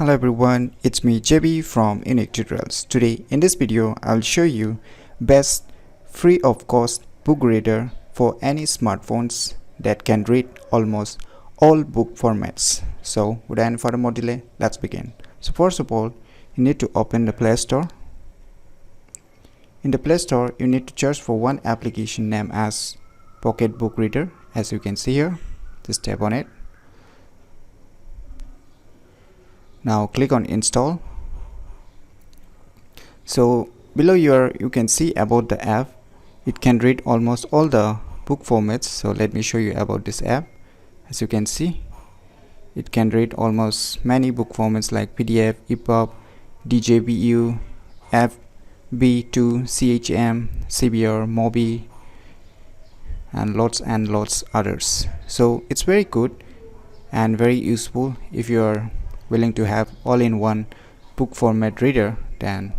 Hello everyone, it's me JB from UniqueTutorials. Today in this video I'll show you best free of cost book reader for any smartphones that can read almost all book formats. So without any further more delay, let's begin. So first of all, you need to open the Play Store. In the Play Store, you need to search for one application named as Pocket Book Reader. As you can see here, just tap on it. Now click on install. So below here you can see about the app. It can read almost all the book formats. So let me show you about this app. As you can see, it can read almost many book formats like PDF, EPUB, DJBU, FB2, CHM, CBR, MOBI, and lots others. So it's very good and very useful if you are willing to have all-in-one book format reader. Then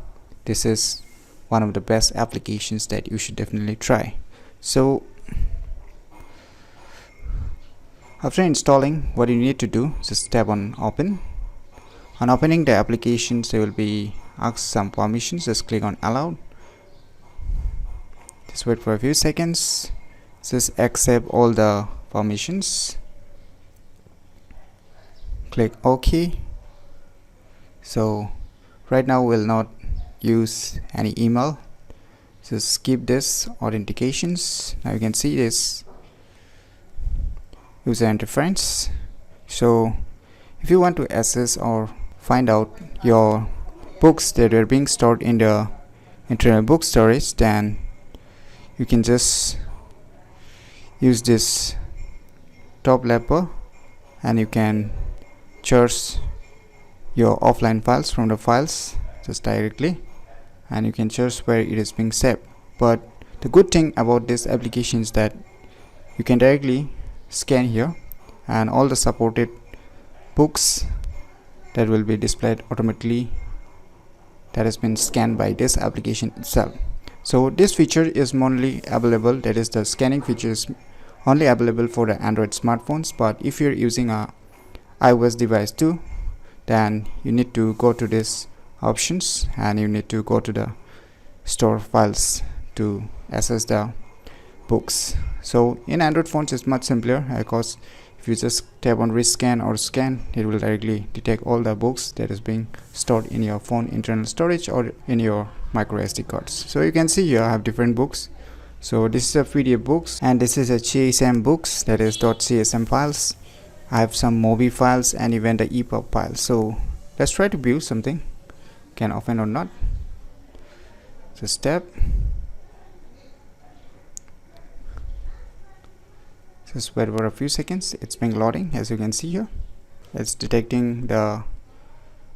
this is one of the best applications that you should definitely try. So after installing, what you need to do is just tap on open. On opening the applications, they will be asked some permissions. Just click on allow. Just wait for a few seconds. Just accept all the permissions. Click OK. So right now we'll not use any email. Just skip this authentications. Now you can see this user interface. So if you want to access or find out your books that are being stored in the internal book storage, then you can just use this top level and you can search your offline files from the files just directly, and you can search where it is being saved. But the good thing about this application is that you can directly scan here, and all the supported books that will be displayed automatically that has been scanned by this application itself. So this feature is only available, that is the scanning feature is only available for the Android smartphones. But if you're using a iOS device too, then you need to go to this options and you need to go to the store files to access the books. So in Android phones it's much simpler, because if you just tap on rescan or scan, it will directly detect all the books that is being stored in your phone internal storage or in your micro SD cards. So you can see here I have different books. So this is a PDF books and this is a CSM books, that is .csm files. I have some MOBI files and even the EPUB files. So let's try to view something, can open or not. Just tap. Just wait for a few seconds. It's been loading. As you can see here, it's detecting the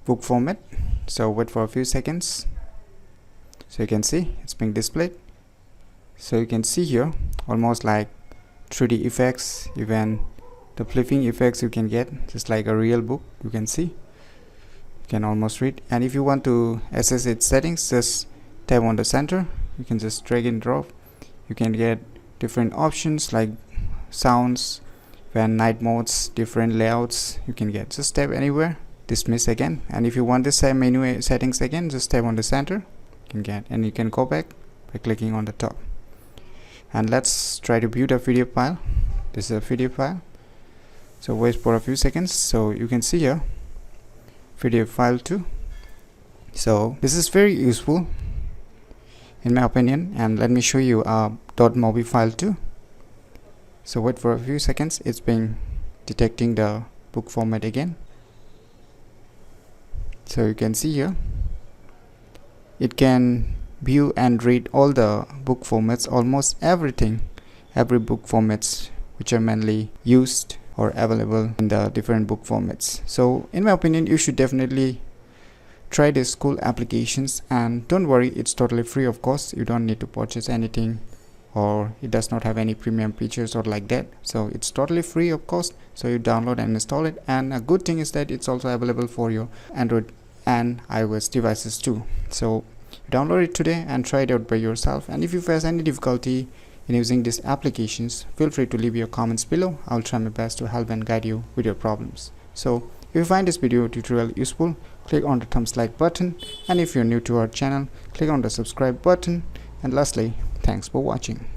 book format. So wait for a few seconds. So you can see it's being displayed. So you can see here almost like 3D effects, even the flipping effects you can get just like a real book. You can see, you can almost read. And if you want to access its settings, just tap on the center. You can just drag and drop. You can get different options like sounds, when night modes, different layouts you can get. Just tap anywhere, dismiss again. And if you want the same menu settings again, just tap on the center. You can get, and you can go back by clicking on the top. And let's try to view the video file. This is a video file. So wait for a few seconds. So you can see here video file too. So this is very useful in my opinion, and let me show you a .mobi file too. So wait for a few seconds, it's been detecting the book format again. So you can see here it can view and read all the book formats, almost everything, every book formats which are mainly used or available in the different book formats. So in my opinion, you should definitely try these cool applications, and don't worry, it's totally free of cost. You don't need to purchase anything, or it does not have any premium features or like that. So it's totally free of cost. So you download and install it, and a good thing is that it's also available for your Android and iOS devices too. So download it today and try it out by yourself. And if you face any difficulty in using these applications, feel free to leave your comments below. I'll try my best to help and guide you with your problems. So If you find this video tutorial useful, click on the thumbs like button, and if you're new to our channel, click on the subscribe button. And lastly, thanks for watching.